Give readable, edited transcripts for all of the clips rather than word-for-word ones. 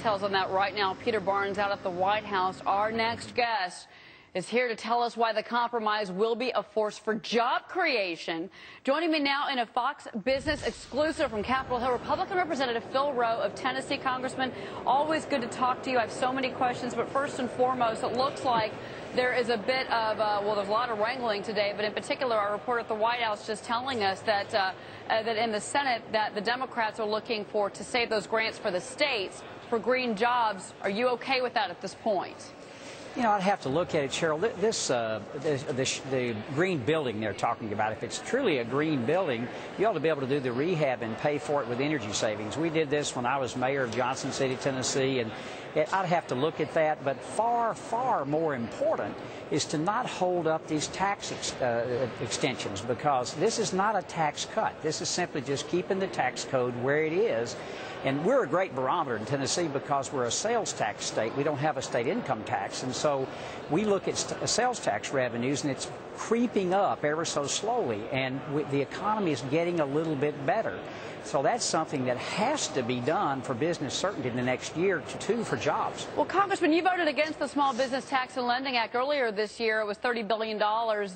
details on that right now. Peter Barnes out at the White House. Our next guest is here to tell us why the compromise will be a force for job creation. Joining me now in a Fox Business exclusive from Capitol Hill, Republican Representative Phil Roe of Tennessee. Congressman, always good to talk to you. I have so many questions, but first and foremost, it looks like there is a bit of, well, there's a lot of wrangling today, but in particular, our reporter at the White House just telling us that that in the Senate that the Democrats are looking for to save those grants for the states for green jobs. Are you okay with that at this point? You know, I'd have to look at it, Cheryl. The green building they're talking about, if it's truly a green building, you ought to be able to do the rehab and pay for it with energy savings. We did this when I was mayor of Johnson City, Tennessee, and I'd have to look at that. But far, far more important is to not hold up these tax extensions, because this is not a tax cut. This is simply just keeping the tax code where it is. And we're a great barometer in Tennessee because we're a sales tax state. We don't have a state income tax. And so we look at sales tax revenues, and it's creeping up ever so slowly. And the economy is getting a little bit better. So that's something that has to be done for business certainty in the next year or two for jobs. Well, Congressman, you voted against the Small Business Tax and Lending Act earlier this year. It was $30 billion.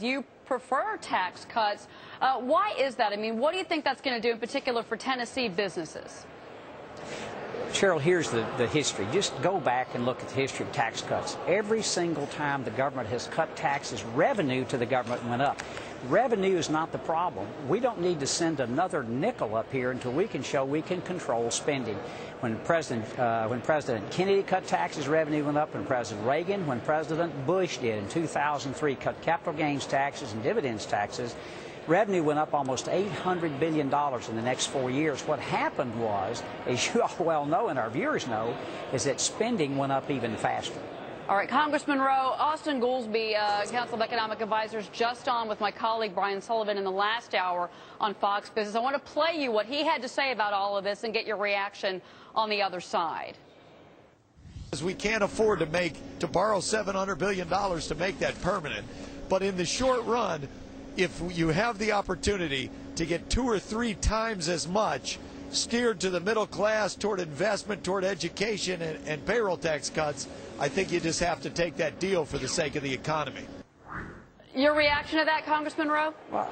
You prefer tax cuts. Why is that? I mean, what do you think that's going to do in particular for Tennessee businesses? Cheryl, here's the history. Just go back and look at the history of tax cuts. Every single time the government has cut taxes, revenue to the government went up. Revenue is not the problem. We don't need to send another nickel up here until we can show we can control spending. When President Kennedy cut taxes, revenue went up. When President Reagan, when President Bush did in 2003, cut capital gains taxes and dividends taxes, revenue went up almost $800 billion in the next 4 years. What happened was, as you all well know and our viewers know, is that spending went up even faster. All right, Congressman Roe, Austin Goolsbee, Council of Economic Advisors, just on with my colleague Brian Sullivan in the last hour on Fox Business. I want to play you what he had to say about all of this and get your reaction on the other side. We can't afford to borrow $700 billion to make that permanent. But in the short run, if you have the opportunity to get 2 or 3 times as much steered to the middle class, toward investment, toward education, and payroll tax cuts, I think you just have to take that deal for the sake of the economy. Your reaction to that, Congressman Roe? Well,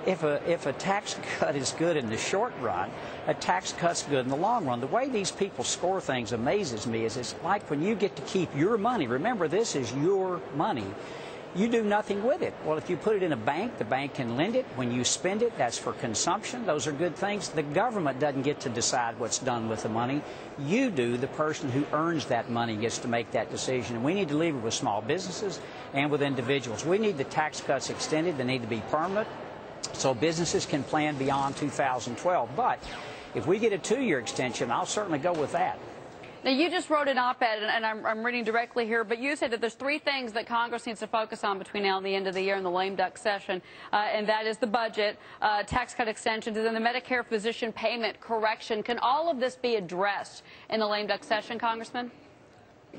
if a tax cut is good in the short run, a tax cut's good in the long run. The way these people score things amazes me. Is it's like when you get to keep your money. Remember, this is your money. You do nothing with it. Well, if you put it in a bank, the bank can lend it. When you spend it, that's for consumption. Those are good things. The government doesn't get to decide what's done with the money. You do. The person who earns that money gets to make that decision. And we need to leave it with small businesses and with individuals. We need the tax cuts extended. They need to be permanent so businesses can plan beyond 2012. But if we get a 2-year extension, I'll certainly go with that. Now, you just wrote an op-ed, and I'm reading directly here, but you said that there's 3 things that Congress needs to focus on between now and the end of the year in the lame duck session, and that is the budget, tax cut extensions, and then the Medicare physician payment correction. Can all of this be addressed in the lame duck session, Congressman?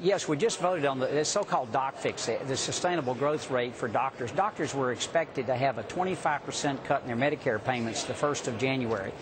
Yes, we just voted on the so-called doc fix, the sustainable growth rate for doctors. Doctors were expected to have a 25% cut in their Medicare payments the 1st of January.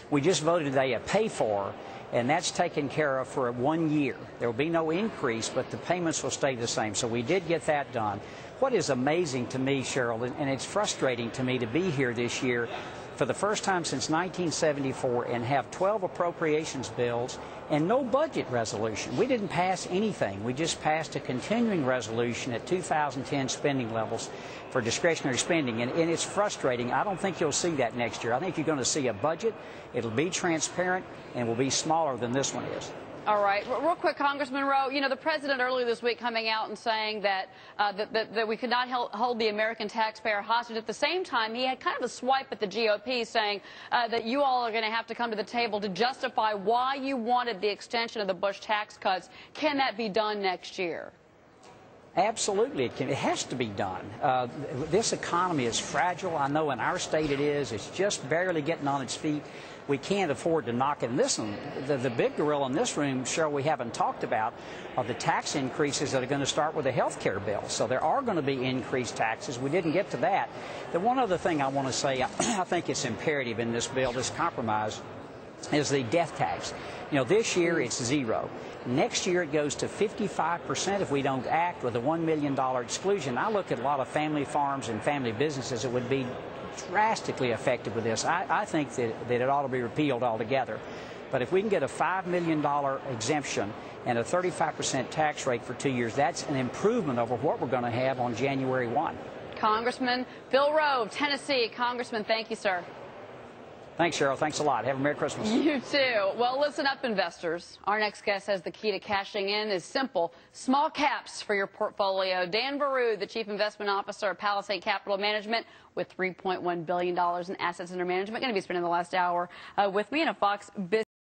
We just voted today a pay for, and that's taken care of for 1 year. There will be no increase, but the payments will stay the same. So we did get that done. What is amazing to me, Cheryl, and it's frustrating to me to be here this year for the first time since 1974 and have 12 appropriations bills and no budget resolution. We didn't pass anything. We just passed a continuing resolution at 2010 spending levels for discretionary spending, and it's frustrating. I don't think you'll see that next year. I think you're going to see a budget. It'll be transparent and will be smaller than this one is. All right. Real quick, Congressman Roe, you know, the president earlier this week coming out and saying that that we could not hold the American taxpayer hostage. At the same time, he had kind of a swipe at the GOP saying that you all are going to have to come to the table to justify why you wanted the extension of the Bush tax cuts. Can that be done next year? Absolutely, it has to be done. This economy is fragile. I know in our state it is. It's just barely getting on its feet. We can't afford to knock it. And listen, the big gorilla in this room, Cheryl, we haven't talked about are the tax increases that are going to start with the health care bill. So there are going to be increased taxes. We didn't get to that. The one other thing I want to say, I think it's imperative in this bill, this compromise, is the death tax. You know, this year it's 0. Next year, it goes to 55% if we don't act with a $1 million exclusion. I look at a lot of family farms and family businesses that would be drastically affected with this. I think that it ought to be repealed altogether. But if we can get a $5 million exemption and a 35% tax rate for 2 years, that's an improvement over what we're going to have on January 1. Congressman Bill Roe of Tennessee. Congressman, thank you, sir. Thanks, Cheryl. Thanks a lot. Have a Merry Christmas. You too. Well, listen up, investors. Our next guest says the key to cashing in is simple. Small caps for your portfolio. Dan Baru, the Chief Investment Officer of Palisade Capital Management with $3.1 billion in assets under management, going to be spending the last hour with me in a Fox Business